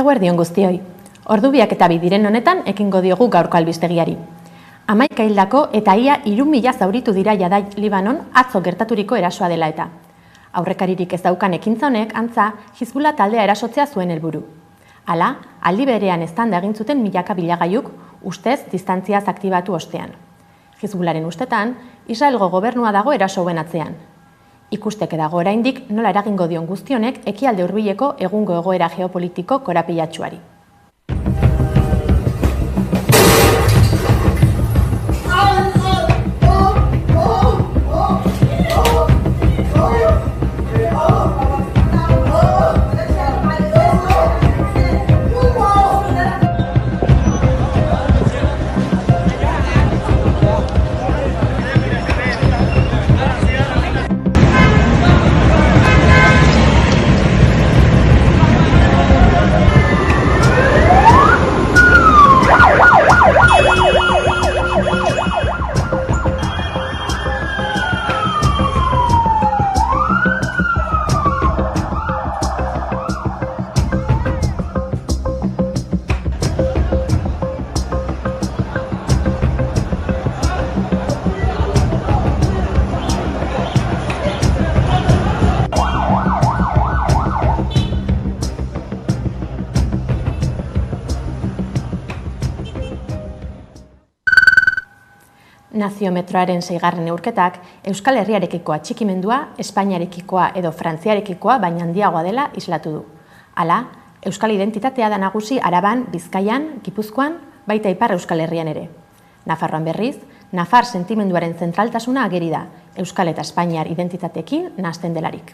Eguerdion guztioi. Ordubiak eta bidiren honetan ekingo diogu gaurko albistegiari. 11 hildako eta ia 3.000 zauritu dira jada Libanon atzo gertaturiko erasoa dela eta. Aurrekaririk ez daukan ekintza honek antza Hizbullah taldea erasotzea zuen helburu. Hala, aldi berean eztanda egin zuten milaka bilagailuk ustez distantziaz aktibatu ostean. Hizbullaharen ustetan, Israelgo gobernua dago eraso hauen atzean. Ikusteke dago oraindik nola eragingo dion guzti honek ekialde hurbileko egungo egoera geopolitiko korapilatsuari. Naziometroaren 6. neurketak Euskal Herriarekiko atxikimendua, Espainiarekikoa edo Frantziarekikoa baina handiagoa dela islatu du. Hala, Euskal identitatea da nagusi Araban, Bizkaian, Gipuzkoan, baita Ipar Euskal Herrian ere. Nafarroan berriz, nafar sentimenduaren zentraltasuna ageri da, Euskal eta Espainiar identitateekin nahasten delarik.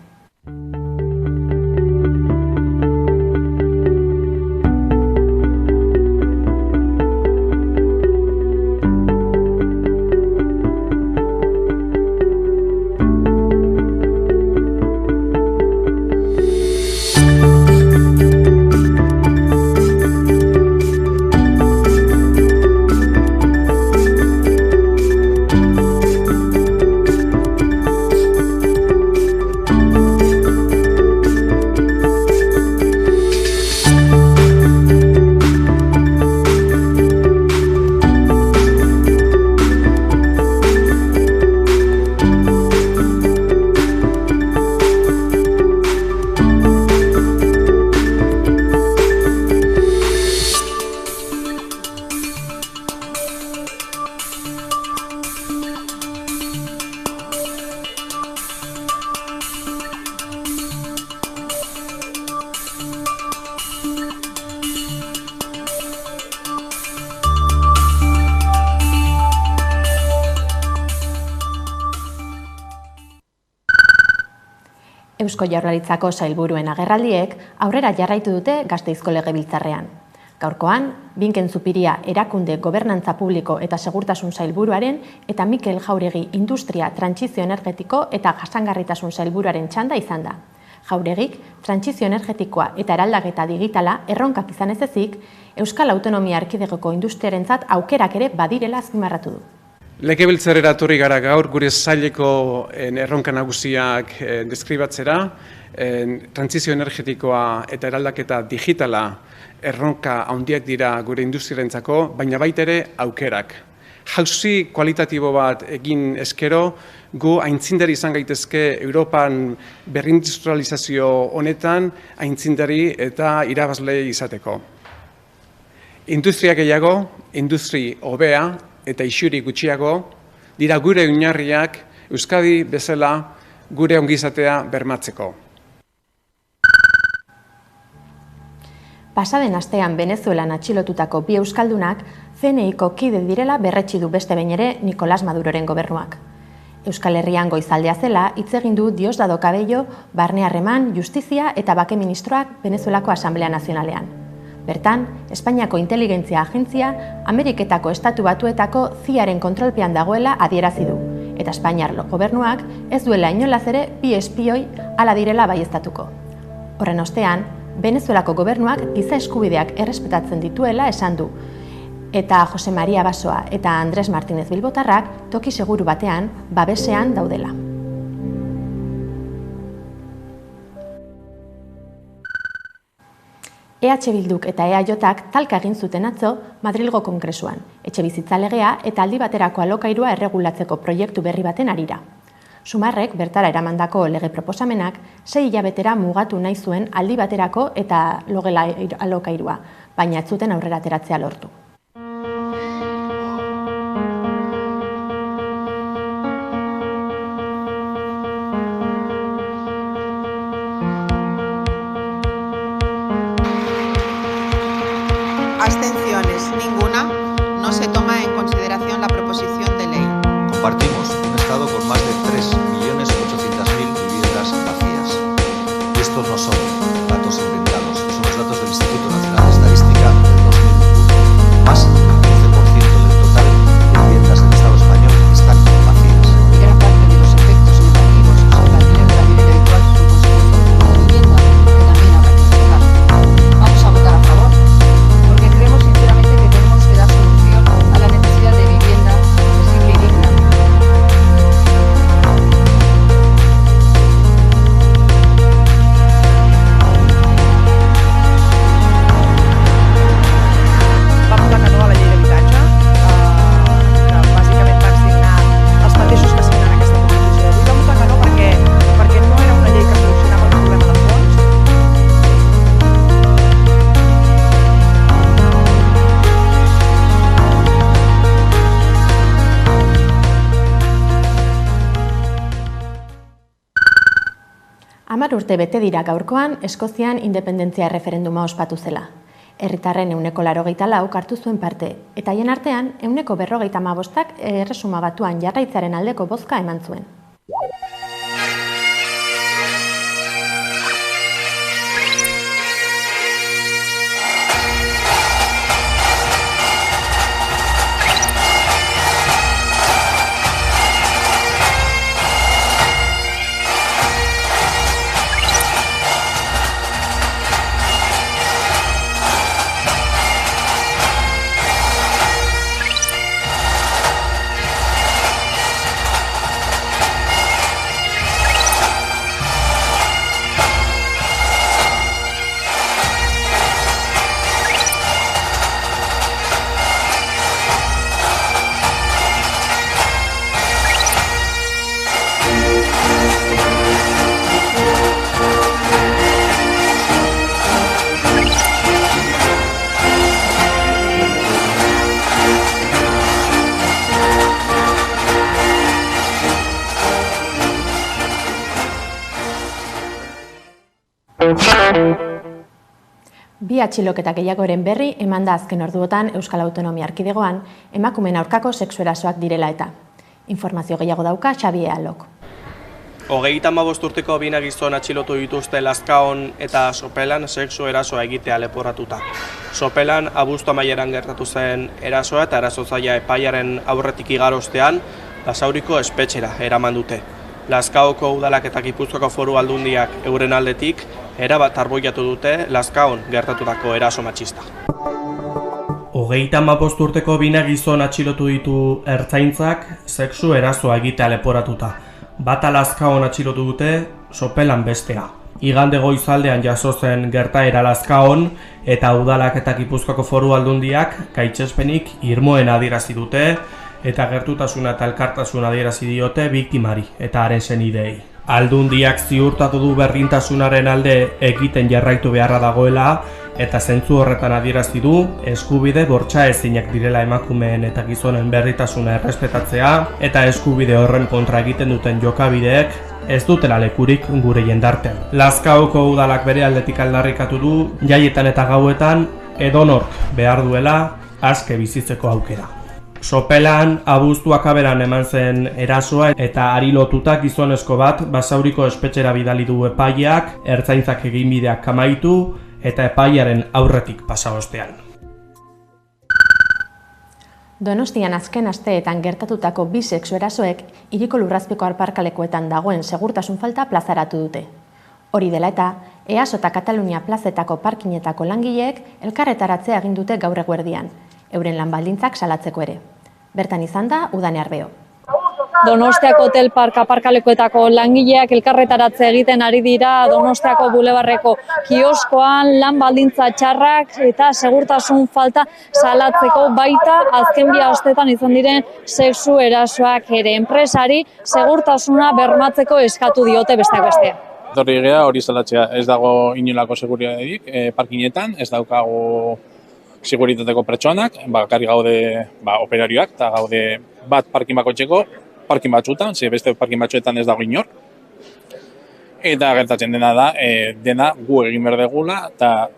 Eusko Jaurlaritzako sailburuen agerraldiek aurrera jarraitu dute Gasteizko Legebiltzarrean. Gaurkoan, Binken Zupiria erakunde gobernantza publiko eta segurtasun sailburuaren eta Mikel Jauregi industria, trantsizio energetiko eta jasangarritasun sailburuaren txanda izan da. Jauregik, trantsizio energetikoa eta eraldaketa digitala erronkak izan ez ezik, Euskal Autonomia Erkidegoko industriarentzat aukerak ere badirela azpimarratu du. Legebiltzarrera etorri gara gaur gure saileko erronka nagusiak deskribatzera, trantsizio energetikoa eta eraldaketa digitala erronka handiak dira gure industriarentzako, baina baita ere aukerak. Jauzi kualitatibo bat egin eskero, gu aintzindari izan gaitezke Europan berrindustrializazio honetan aintzindari eta irabazle izateko. Industria gehiago, industri hobea eta isuri gutxiago dira gure oinarriak Euskadi bezala gure ongizatea bermatzeko. Pasaden astean Venezuelan atxilotutako 2 euskaldunak CNIko kide direla berretsi du beste behin ere Nicolás Maduroren gobernuak. Euskal Herrian goizaldea zela hitz egin du Diosdado Cabello barne harreman, justizia eta bake ministroak Venezuelako Asamblea Nazionalean. Bertan, Espainiako Inteligentzia Agentzia Ameriketako Estatu Batuetako CIA-ren kontrolpean dagoela adierazi du, eta Espainiar gobernuak ez duela inolaz ere 2 espioi hala direla baieztatuko. Horren ostean, Venezuelako gobernuak giza eskubideak errespetatzen dituela esan du, eta Jose Maria Basoa eta Andres Martínez Bilbotarrak toki seguru batean babesean daudela. EH Bilduk eta EAJak talka egin zuten atzo Madrilgo Kongresuan, etxebizitza legea eta aldi baterako alokairua erregulatzeko proiektu berri baten harira. Sumarrek bertara eramandako lege proposamenak 6 hilabetera mugatu nahi zuen aldi baterako eta logela alokairua, baina ez zuten aurrera ateratzea lortu. Abstenciones, ninguna. No se toma en consideración la proposición de ley. Compartimos un Estado con más de 3.800.000 viviendas vacías. Y estos no son datos inventados, son los datos del Instituto Nacional de Estadística del 2001. Más del 15% del total de viviendas del Estado español están vacías. Y gran parte de los efectos negativos sobre el alquiler de la vivienda habitual son consecuencia de la vivienda, que también habrá que tratar. Vamos a votar a favor, porque creemos sinceramente que tenemos que dar solución a la necesidad de vivienda accesible y digna. Vam votar que no a la llei d'habitatge, que bàsicament van signar els mateixos que signen aquesta proposició d'avui. Vam votar que no perquè no era una llei que solucionava el problema de fons. Hamar urte bete dira gaurkoan Eskozian independentzia erreferenduma ospatu zela. Herritarren 84 hartu zuen parte, eta haien artean 45 erresuma batuan jarraitzaren aldeko bozka eman zuen. Bi atxiloketa gehiagoren berri eman da azken orduotan Euskal Autonomia Erkidegoan emakumeen aurkako sexu erasoak direla eta. Informazio gehiago dauka Xabi Alok. 35 urteko bina gizon atxilotu dituzte Lazkaon eta Sopelan sexu erasoa egitea leporatuta. Sopelan abuztu amaieran gertatu zen erasoa eta erasotzailea epaiaren aurretik igarostean Basauriko espetxera eraman dute. Lazkaoko udalak eta Gipuzkoako Foru Aldundiak euren aldetik erabat arboiatu dute Lazkaon gertatutako eraso matxista. 35 urteko bina gizon atxilotu ditu ertzaintzak sexu erasoa egitea leporatuta. Bata Lazkaon atxilotu dute, Sopelan bestea. Igande goizaldean jaso zen gertaera Lazkaon eta udalak eta Gipuzkoako Foru Aldundiak gaitzespenik irmoen adierazi dute eta gertutasuna eta elkartasuna adierazi diote biktimari eta haren senideei. Aldundiak ziurtatu du berdintasunaren alde egiten jarraitu beharra dagoela eta zentzu horretan adierazi du eskubide bortxaezinak direla emakumeen eta gizonen berdintasuna errespetatzea eta eskubide horren kontra egiten duten jokabideek ez dutela lekurik gure jendartean. Lazkaoko udalak bere aldetik aldarrikatu du jaietan eta gauetan edonork behar duela aske bizitzeko aukera. Sopelan abuztu akaberan eman zen erasoa eta hari lotuta gizonezko bat Basauriko espetxera bidali du epaileak, ertzaintzak eginbideak amaitu eta epailearen aurretik pasa ostean. Donostian azken asteetan gertatutako bi sexu erasoek hiriko lurrazpiko aparkalekuetan dagoen segurtasun falta plazaratu dute. Hori dela eta, EASO eta Katalunia plazetako parkinetako langileek elkarretaratzea egin dute gaur eguerdian, euren lan baldintzak salatzeko ere. Bertan izan da Udane Arbeo. Donostiako hotel park aparkalekuetako langileak elkarretaratze egiten ari dira Donostiako bulebarreko kioskoan, lan baldintza txarrak eta segurtasun falta salatzeko, baita azken 2 astetan izan diren sexu erasoak ere. Enpresari segurtasuna bermatzeko eskatu diote besteak bestea. Etorri gea hori salatzea, ez dago inolako seguritaterik parkinetan, ez daukagu seguritateko pertsonak, bakarrik gaude operarioak, eta gaude bat parkin bakoitzeko, parkin batzuetan, beste parkin batzuetan ez dago inor. Eta gertatzen dena da, dena gu egin behar dugula, eta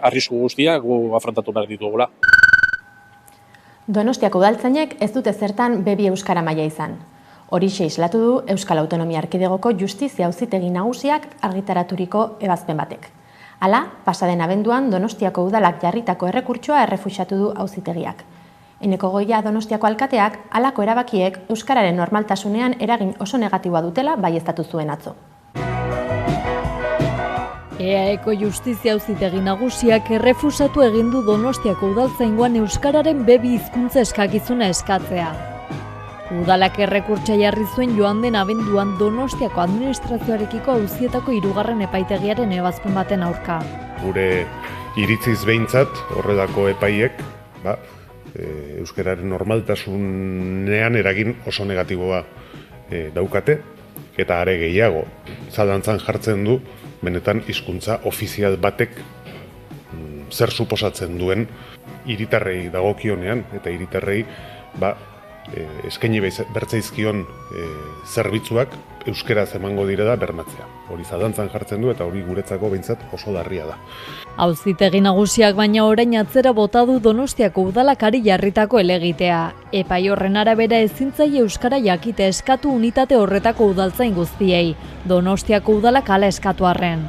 arrisku guztiak gu afrontatu behar ditugula. Donostiako udaltzainek ez dute zertan bebi euskara maila izan. Horixe islatu du Euskal Autonomia Erkidegoko Justizia Auzitegi Nagusiak argitaraturiko ebazpen batek. Hala, pasaden abenduan Donostiako udalak jarritako errekurtsoa errefuxatu du auzitegiak. Eneko Goia Donostiako alkateak halako erabakiek euskararen normaltasunean eragin oso negatiboa dutela baieztatu zuen atzo. EAeko Justizia Auzitegi Nagusiak errefusatu egin du Donostiako udaltzaingoan euskararen bebi hizkuntza eskakizuna eskatzea. Udalak errekurtsa jarri zuen joan den abenduan Donostiako administrazioarekiko auzietako 3. epaitegiaren ebazpen baten aurka. Gure iritziz behintzat horrelako epaiek euskararen normaltasunean eragin oso negatiboa daukate, eta are gehiago zalantzan jartzen du benetan hizkuntza ofizial batek zer suposatzen duen hiritarrei dagokionean, eta hiritarrei eskaini bertzaizkion zerbitzuak euskeraz emango direla bermatzea. Hori zalantzan jartzen du eta hori guretzako behintzat oso larria da. Auzitegi Nagusiak baina orain atzera bota du Donostiako udalakari jarritako helegitea. Epai horren arabera ezin zaie euskara jakite eskatu unitate horretako udaltzain guztiei. Donostiako udalak hala eskatu arren.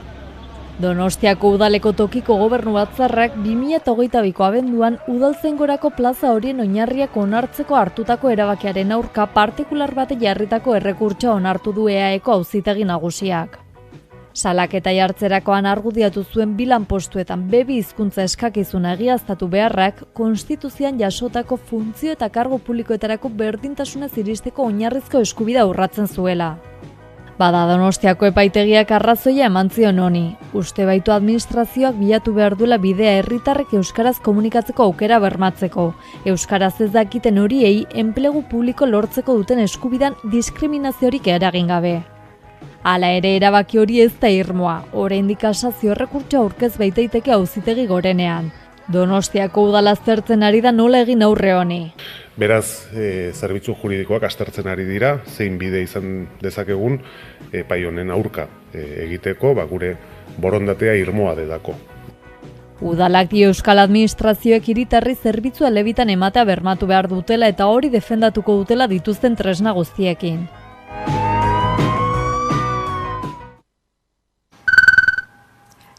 Donostiako udaleko tokiko gobernu batzarrak 2022ko abenduan udaltzaingorako plaza horien oinarriak onartzeko hartutako erabakiaren aurka partikular bate jarritako errekurtsa onartu du EAeko Auzitegi Nagusiak. Salaketa jartzerakoan argudiatu zuen 2 lanpostuetan bebi hizkuntza eskakizuna egiaztatu beharrak konstituzioan jasotako funtzio eta kargu publikoetarako berdintasunez iristeko oinarrizko eskubidea urratzen zuela. Bada Donostiako epaitegiak arrazoia eman zion honi. Uste baitu administrazioak bilatu behar duela bidea herritarrek euskaraz komunikatzeko aukera bermatzeko. Euskaraz ez dakiten horiei enplegu publiko lortzeko duten eskubidan diskriminaziorik eragin gabe. Hala ere erabaki hori ez da irmoa, oraindik kasazio errekurtsoa aurkez baitaiteke auzitegi gorenean. Donostiako udala aztertzen ari da nola egin aurre honi. Beraz, zerbitzu juridikoak aztertzen ari dira, zein bide izan dezakegun epai honen aurka egiteko, gure borondatea irmoa delako. Udalak dio euskal administrazioek hiritarri zerbitzua elebitan ematea bermatu behar dutela eta hori defendatuko dutela dituzten tresna guztiekin.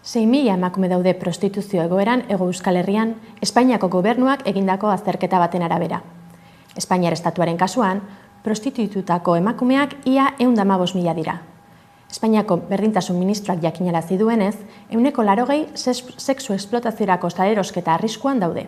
Sei mila emakume daude prostituzio egoeran Hego Euskal Herrian Espainiako gobernuak egindako azterketa baten arabera. Espainiar estatuaren kasuan, prostitututako emakumeak ia 115.000 dira. Espainiako berdintasun ministroak jakinarazi duenez, 80% sexu esplotaziorako salerosketa arriskuan daude.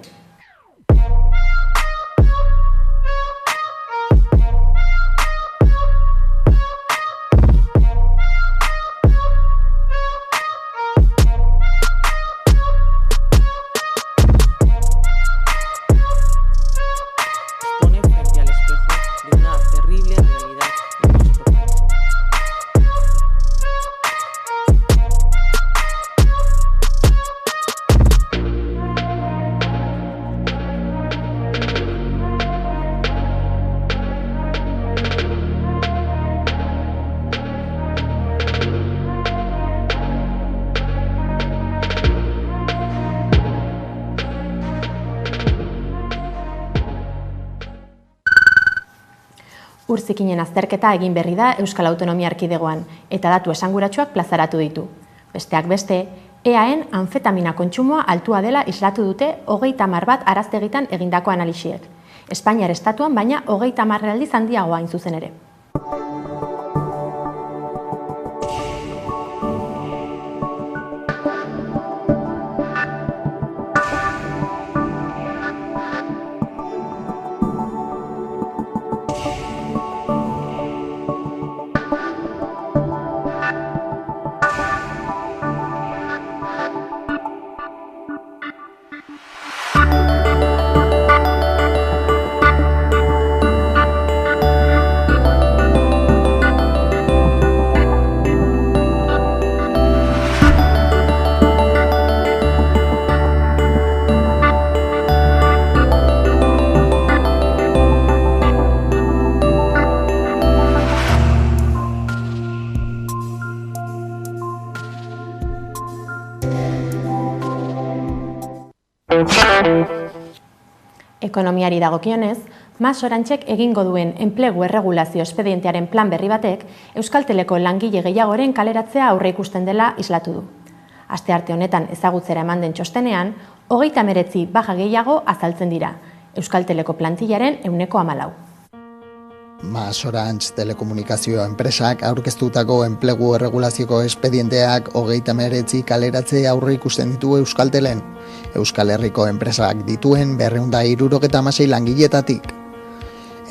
Urzikinen azterketa egin berri da Euskal Autonomia Erkidegoan eta datu esanguratsuak plazaratu ditu. Besteak beste, EAen anfetamina kontsumoa altua dela islatu dute 30 bat araztegitan egindako analisiek. Espainiar estatuan baina 30 aldiz handiagoa hain zuzen ere. Ekonomiari dagokionez, Mas Orantxek egingo duen enplegu erregulazio espedientearen plan berri batek Euskalteleko langile gehiagoren kaleratzea aurre ikusten dela islatu du. Astearte honetan ezagutzera eman den txostenean, 39 baja gehiago azaltzen dira, Euskalteleko plantillaren 14%. Mas Orantx telekomunikazio enpresak aurkeztutako enplegu erregulazioko espedienteak 39 kaleratze aurre ikusten ditu Euskaltelen. Euskal Herriko enpresak dituen 276 langiletatik.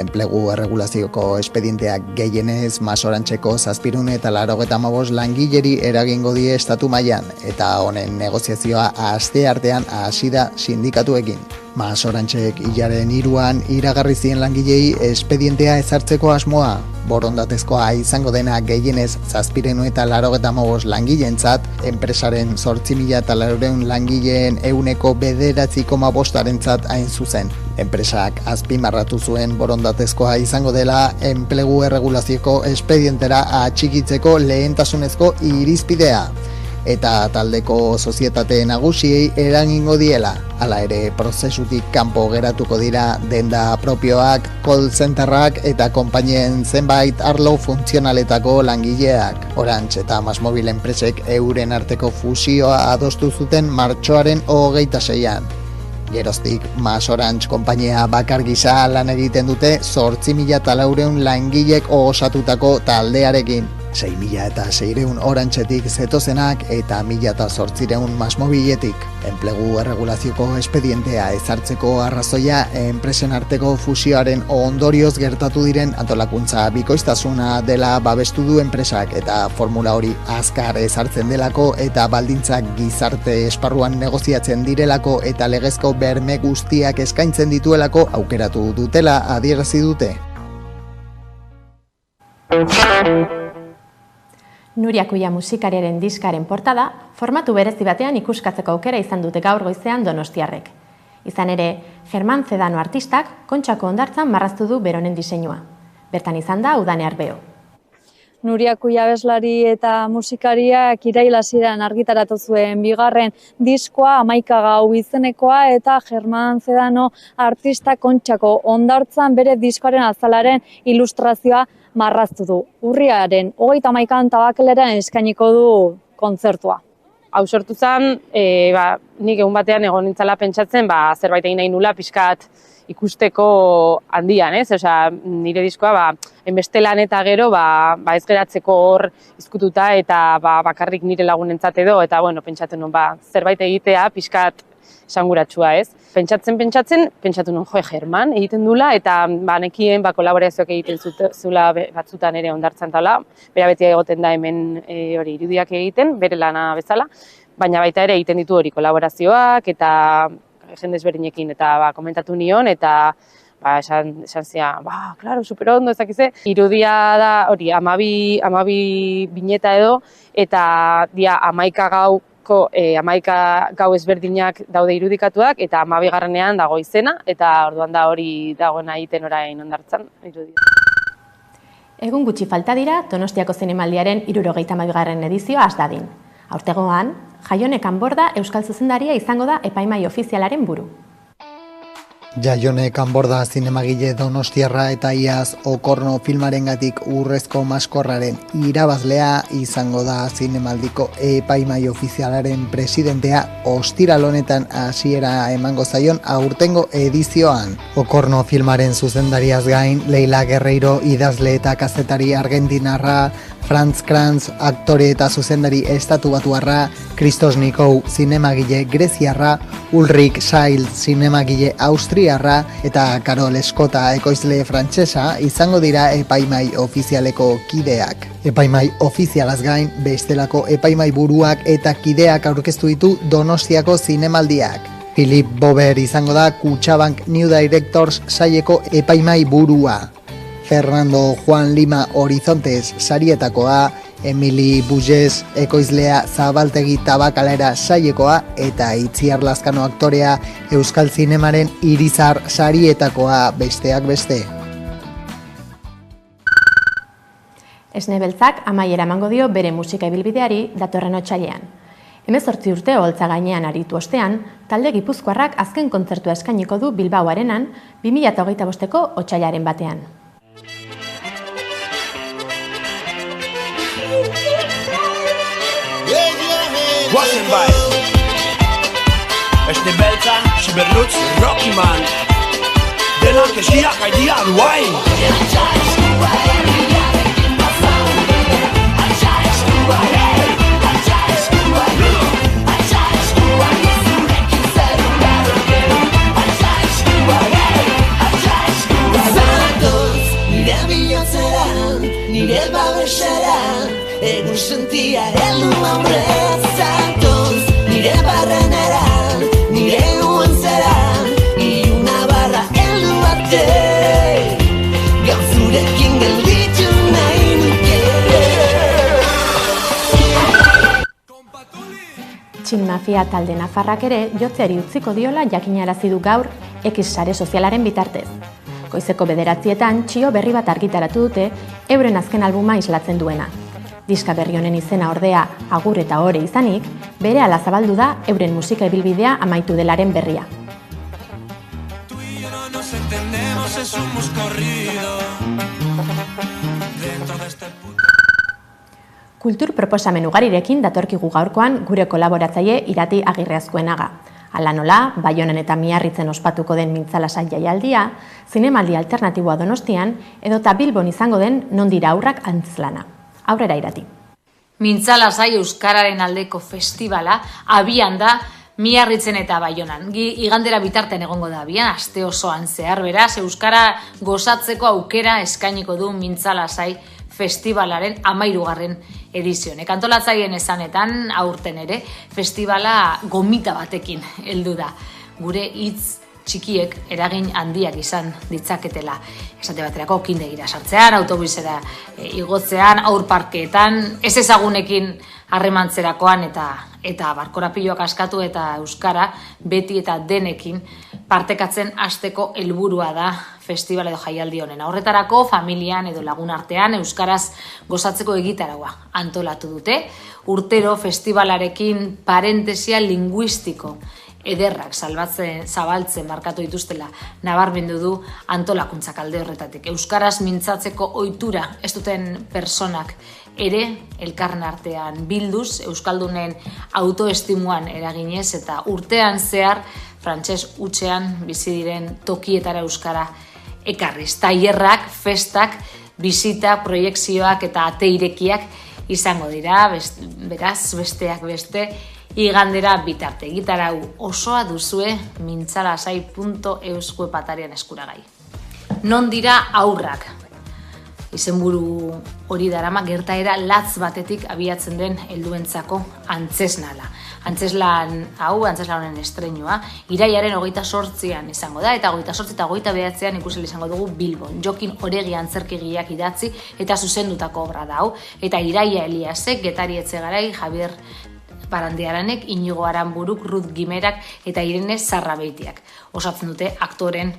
Enplegu erregulazioko espedienteak gehienez Mas Orantxeko 795 langileri eragingo die estatu mailan eta honen negoziazioa asteartean hasi da sindikatuekin. Mas Orantxek hilaren 3an iragarri zien langilei espedientea ezartzeko asmoa. Borondatezkoa izango dena gehienez 795 langileentzat, enpresaren 8.400 langileen 9,9%-arentzat hain zuzen. Enpresak azpimarratu zuen borondatezkoa izango dela enplegu erregulazioko espedientera atxikitzeko lehentasunezko irizpidea. Eta taldeko sozietate nagusiei eragingo diela. Hala ere, prozesutik kanpo geratuko dira denda propioak, call centerrak eta konpainien zenbait arlo funtzionaletako langileak. Orantx eta MásMóvil enpresek euren arteko fusioa adostu zuten martxoaren 26an. Geroztik, Mas Orantx konpainia bakar gisa lan egiten dute 8.400 langilek osatutako taldearekin. 6.600 Orantxetik zetozenak eta 1.800 MásMóviletik. Enplegu erregulazioko espedientea ezartzeko arrazoia enpresen arteko fusioaren ondorioz gertatu diren antolakuntza bikoiztasuna dela babestu du enpresak eta formula hori azkar ezartzen delako eta baldintzak gizarte esparruan negoziatzen direlako eta legezko berme guztiak eskaintzen dituelako aukeratu dutela adierazi dute. Nuria Kuia musikariaren diskaren portada formatu berezi batean ikuskatzeko aukera izan dute gaur goizean donostiarrek. Izan ere, Germán Zedano artistak Kontxako hondartzan marraztu du beronen diseinua. Bertan izan da Udane Arbeo. Nuria Kuia abeslari eta musikariak irail hasieran argitaratu zuen bigarren diskoa 11 gau izenekoa eta Germán Zedano artista Kontxako hondartzan bere diskoaren azalaren ilustrazioa marraztu du. Urriaren 31an Tabakelera eskainiko du kontzertua. Hau sortu zen, nik egun batean egon nintzala pentsatzen, zerbait egin nahi nula pixkat ikusteko handian, ez? Osea, nire diskoa, enbeste lan eta gero, ez geratzeko hor izkututa eta bakarrik nire lagunentzat edo, eta pentsatu nuen, zerbait egitea pixkat esanguratsua, ez? Pentsatu nuen, Germán egiten dula, eta nekien kolaborazioak egiten zula batzutan ere hondartzan taula, bera beti egoten da hemen hori irudiak egiten, bere lana bezala, baina baita ere egiten ditu hori kolaborazioak eta jende ezberdinekin eta komentatu nion eta esan zian, claro, super ondo ezakize. Irudia da hori 12 bineta edo eta dia 11 gauko 11 gau ezberdinak daude irudikatuak eta 12garrenean dago izena eta orduan da hori dagoena egiten orain hondartzan irudia. Egun gutxi falta dira Donostiako Zinemaldiaren 72. edizioa has dadin. Aurtegoan, Jaione Kanborda euskal zuzendaria izango da epaimahai ofizialaren buru. Jaione Kanborda zinemagile donostiarra eta iaz Okorno filmarengatik Urrezko maskorraren irabazlea izango da zinemaldiko epaimahai ofizialaren presidentea ostiral honetan hasiera emango zaion aurtengo edizioan. Okorno filmaren zuzendariaz gain, Leila Guerreiro idazle eta kazetari argentinarra, Franz Kranz aktore eta zuzendari estatubatuarra, Christos Nikou zinemagile greziarra, Ulrich Seil zinemagile austriarra eta Karol Eskota ekoizle frantsesa izango dira epaimahai ofizialeko kideak. Epaimahai ofizialaz gain, bestelako epaimahai buruak eta kideak aurkeztu ditu Donostiako zinemaldiak. Philip Bober izango da Kutxabank New Directors saileko epaimahai burua. Fernando Juan Lima Horizontes sarietakoa, Emili Bugez ekoizlea Zabaltegi Tabakalera sailekoa eta Itziar Lazkano aktorea Euskal Zinemaren Irizar sarietakoa besteak beste. Esne Beltzak amaiera emango dio bere musika ibilbideari datorren otsailean. 18 urte oholtza gainean aritu ostean, talde gipuzkoarrak azken kontzertua eskainiko du Bilbao Arenan 2025ko otsailaren batean. Guazen bai! Este beltza, Siberlutz, Rockyman Denak eskiak haidia duain Nire bihotzeran, nire babesaran Egun sentia heldu aurrezatoz Nire barreneran, nire uentzeran Iuna barra heldu arte Gauzurekin gelditu nahi nuke Txin Mafia talde nafarrak ere jotzeari utziko diola jakinarazi du gaur X sare sozialaren bitartez. Goizeko 9:00 txio berri bat argitaratu dute euren azken albuma islatzen duena. Diska berri honen izena ordea agur eta ore izanik, berehala zabaldu da euren musika ibilbidea amaitu delaren berria. Kultur proposamen ugarirekin datorkigu gaurkoan gure kolaboratzaile Irati Agirreazkoenaga. Hala nola, Baionan eta Miarritzen ospatuko den mintzalasai jaialdia, zinemaldi alternatiboa Donostian, edota Bilbon izango den Non dira haurrak antzezlana. Aurrera Irati. Mintzalasai Euskararen aldeko festivala abian da Miarritzen eta Baionan. Igandera bitartean egongo da abian, aste osoan zehar beraz, Euskara gozatzeko aukera eskainiko du mintzalasai festivalaren 13. edizioan. Antolatzaileen esanetan aurten ere festivala gomita batekin heldu da. Gure hitz txikiek eragin handiak izan ditzaketela. Esate baterako kindegira sartzean, autobusera igotzean, aurparkeetan, ez ezagunekin harremantzerakoan eta barkorapiloak askatu eta euskara beti eta denekin partekatzen hasteko helburua da festival edo jaialdi honen. Horretarako familian edo lagun artean euskaraz gozatzeko egitaraua antolatu dute. Urtero festivalarekin parentesia linguistiko ederrak zabaltzen markatu dituztela nabarmendu du antolakuntzak alde horretatik. Euskaraz mintzatzeko ohitura ez duten personak ere elkarren artean bilduz, euskaldunen autoestimuan eraginez eta urtean zehar frantses hutsean bizi diren tokietara euskara ekarriz. Tailerrak, festak, bisita, proiekzioak eta ate irekiak izango dira, beraz, besteak beste, igandera bitarte. Egitarau osoa duzue mintzalasai.eus webatarian eskuragai. Non dira haurrak? Izenburu hori darama gertaera latz batetik abiatzen den helduentzako antzesnala. Antzeslan honen estreinua, irailaren 28an izango da, eta 28 eta 29an ikusel izango dugu Bilbon. Jokin Oregi antzerkigileak idatzi eta zuzendutako obra da hau, eta Iraia Eliasek, Getari Etxegarai, Javier Barandiaranek, Inigo Aranburuk, Ruth Gimerak eta Irene Zarrabeitiak osatzen dute aktoren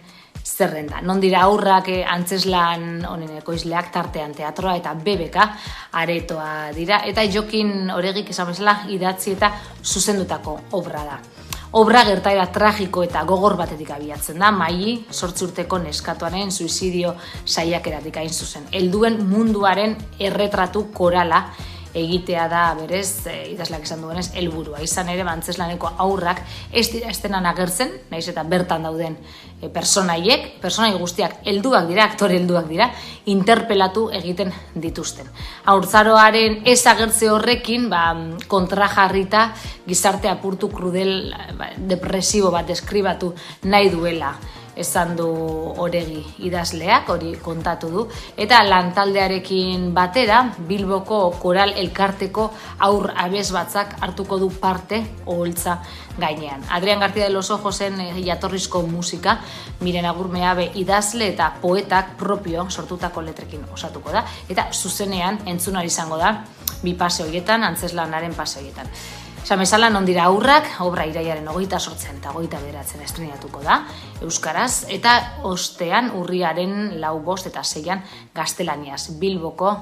zerrenda. Non dira haurrak antzeslan honen ekoizleak tartean teatroa eta BBK aretoa dira, eta Jokin Oregik esan bezala idatzi eta zuzendutako obra da. Obra gertaera tragiko eta gogor batetik abiatzen da, Maili 8 urteko neskatoaren suizidio saiakeratik hain zuzen. Helduen munduaren erretratu korala egitea da berez, idazleak esan duenez, helburua. Izan ere, antzeslaneko haurrak ez dira estenan agertzen, nahiz eta bertan dauden personai guztiak helduak dira, aktore helduak dira, interpelatu egiten dituzten. Haurtzaroaren ez agertze horrekin, kontrajarrita gizarte apurtu krudel, depresibo bat deskribatu nahi duela esan du Oregi idazleak, hori kontatu du, eta lantaldearekin batera Bilboko Koral Elkarteko aur abesbatzak hartuko du parte oholtza gainean. Adrián García de los Ojosen jatorrizko musika, Miren Agurmeabe idazle eta poetak propio sortutako letrekin osatuko da, eta zuzenean entzunari izango da bi pase horietan, antzeslanaren pase horietan. Samezala Non dira haurrak, obra irailaren 28 eta 29 estrenatuko da, euskaraz, eta ostean urriaren 4, 5 eta 6 gaztelaniaz, Bilboko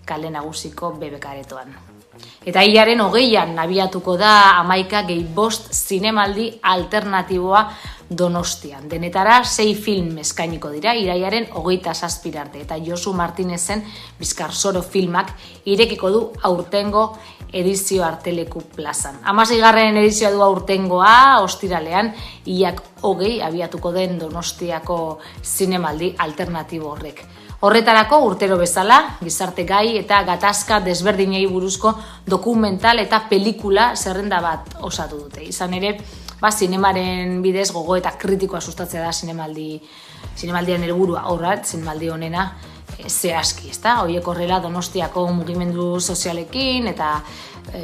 kale nagusiko BBK aretoan. Eta hilaren 20an abiatuko da 11+5 zinemaldi alternatiboa Donostian. Denetara 6 film eskainiko dira irailaren 27 arte eta Josu Martinezen Bizkarsoro filmak irekiko du aurtengo edizio Arteleku plazan. 16. edizioa du aurtengoa ostiralean hilak 20 abiatuko den Donostiako zinemaldi alternatibo horrek. Horretarako urtero bezala, gizarte gai eta gatazka desberdinei buruzko dokumental eta pelikula zerrenda bat osatu dute. Izan ere, zinemaren bidez gogo eta kritikoa sustatzea da zinemaldian helburua horrat, zinemaldi honena zehazki, ezta? Horiek horrela Donostiako mugimendu sozialekin eta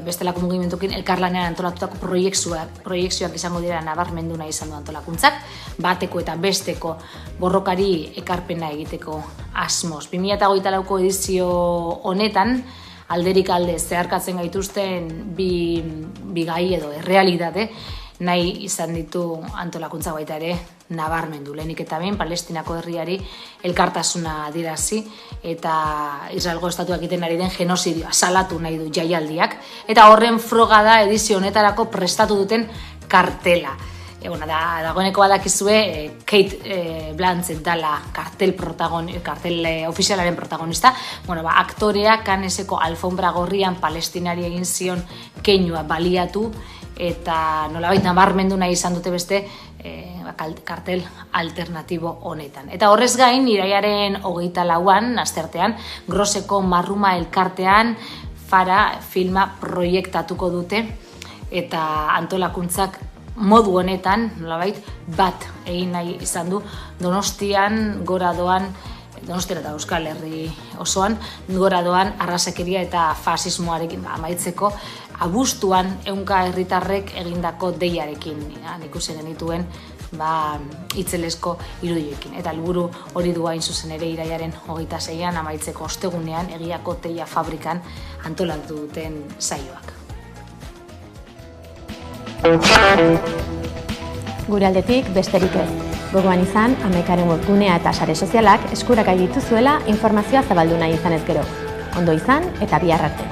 bestelako mugimenduekin elkarlanean antolatutako proiekzioak izango dira nabarmendu nahi izan du antolakuntzak, bateko eta besteko borrokari ekarpena egiteko asmoz. 2024ko edizio honetan, alderik alde zeharkatzen gaituzten bi gai edo errealitate, nahi izan ditu antolakuntza baita ere nabarmendu. Lehenik eta behin Palestinako herriari elkartasuna adirazi eta Israelgo estatuak egiten ari den genozidioa salatu nahi du jaialdiak. Eta horren froga da edizio honetarako prestatu duten kartela. Dagoeneko badakizue Kate Blanchett dala kartel ofizialaren protagonista. Aktoreak Canneseko alfombra gorrian Palestinari egin zion keinua baliatu eta nolabait nabarmendu nahi izan dute beste kartel alternatibo honetan. Eta horrez gain, irailaren 24an, asteartean, Groseko Marruma elkartean Fara filma proiektatuko dute eta antolakuntzak modu honetan, nolabait, bat egin nahi izan du Donostian gora doan, Donostian eta Euskal Herri osoan, gora doan arrazakeria eta fasismoarekin amaitzeko abuztuan 100 herritarrek egindako deiarekin ikusi genituen itzelesko irudiekin. Eta helburu hori du hain zuzen ere irailaren 26an amaitzeko ostegunean egiako teia fabrikan antolatu duten saioak. Gure aldetik besterik ez. Gogoan izan, Amekaren webgunea eta sare sozialak eskuragai dituzuela informazioa zabaldu nahi izanez gero. Ondo izan eta bihar arte.